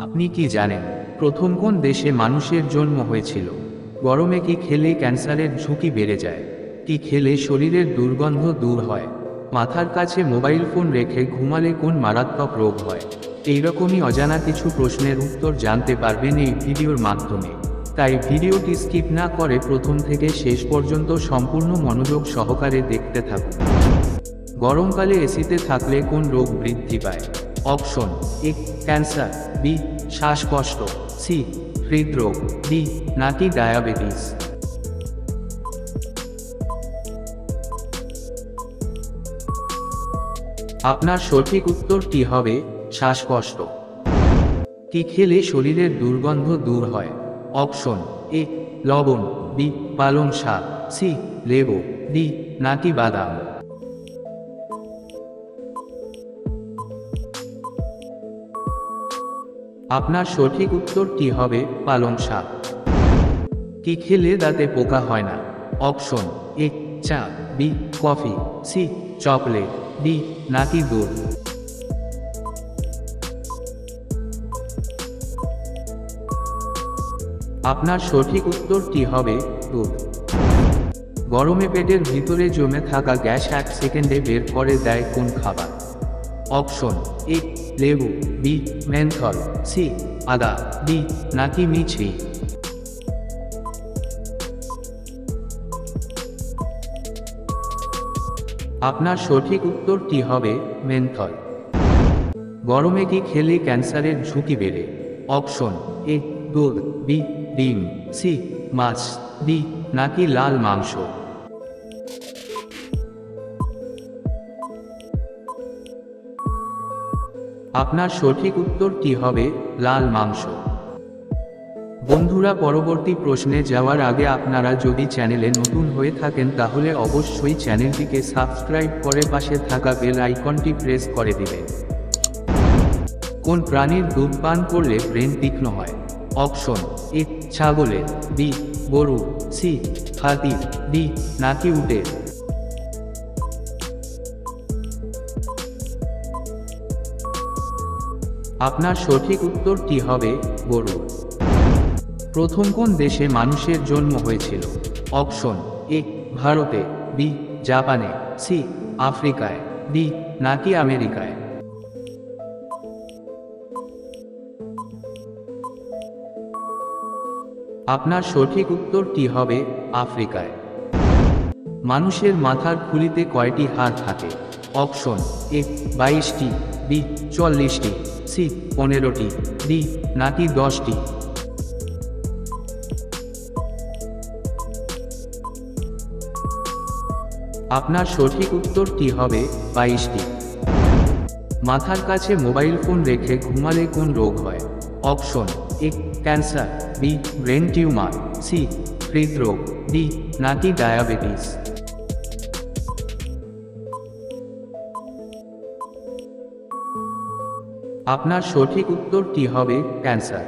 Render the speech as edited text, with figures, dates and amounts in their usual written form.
আপনি কি জানেন প্রথম কোন দেশে মানুষের জন্ম হয়েছিল? গরমে কি খেলে ক্যান্সারের ঝুঁকি বেড়ে যায়? কি খেলে শরীরের দুর্গন্ধ দূর হয়? মাথার কাছে মোবাইল ফোন রেখে ঘুমালে কোন মারাত্মক রোগ হয়? এইরকমই অজানা কিছু প্রশ্নের উত্তর জানতে পারবেন এই ভিডিওর মাধ্যমে। তাই ভিডিওটি স্কিপ না করে প্রথম থেকে শেষ পর্যন্ত সম্পূর্ণ মনোযোগ সহকারে দেখতে থাকুন। গরমকালে এসিতে থাকলে কোন রোগ বৃদ্ধি পায়? অপশন: এ ক্যান্সার, বি শ্বাসকষ্ট, সি হৃদরোগ, ডি নাকি ডায়াবেটিস। আপনার সঠিক উত্তরটি হবে শ্বাসকষ্ট। কি খেলে শরীরের দুর্গন্ধ দূর হয়? অপশন: এ লবণ, বি পালং শাক, সি লেবু, ডি নাকি বাদাম। আপনার সঠিক উত্তরটি হবে পালং শাক। কি খেলে দাঁতে পোকা হয় না? অপশন: এ চা, B coffee, C chocolate, D নাকি দুধ। আপনার সঠিক উত্তরটি হবে দুধ। গরমে পেটের ভিতরে জমে থাকা গ্যাস 1 সেকেন্ডে বের করে দেয় কোন খাবার? অপশন: এ লেবু, বি মেন্থল, সি আদা, ডি নাকি মিছরি। আপনার সঠিক উত্তরটি হবে মেন্থল। গরমে কি খেলে ক্যান্সারের ঝুঁকি বেড়ে? অপশন: এ দুধ, বি ডিম, সি মাছ, ডি নাকি লাল মাংস। আপনার সঠিক উত্তরটি হবে লাল মাংস। বন্ধুরা, পরবর্তী প্রশ্নে যাওয়ার আগে আপনারা যদি চ্যানেলে নতুন হয়ে থাকেন তাহলে অবশ্যই চ্যানেলটিকে সাবস্ক্রাইব করে পাশে থাকা বেল আইকনটি প্রেস করে দিবেন। কোন প্রাণীর দুধ পান করলে ব্রেন তীক্ষ্ণ হয়? অপশন: এ ছাগলের, বি গরু, সি হাতির, ডি নাকি উটের। আপনার সঠিক উত্তরটি হবে গরু। প্রথম কোন দেশে মানুষের জন্ম হয়েছিল? অপশন: এ ভারতে, বি জাপানে, সি আফ্রিকায়, ডি নাকি আমেরিকায়। আপনার সঠিক উত্তরটি হবে আফ্রিকায়। মানুষের মাথার খুলিতে কয়টি হাড় থাকে? অপশন: এ 22টি, বি 40টি, সি 15টি, ডি নাকি 10টি। আপনার সঠিক উত্তরটি হবে 22টি। মাথার কাছে মোবাইল ফোন রেখে ঘুমালে কোন রোগ হয়? Option: A cancer, B brain tumour, C হৃদরোগ, ডি নাকি ডায়াবেটিস। আপনার সঠিক উত্তরটি হবে ক্যান্সার।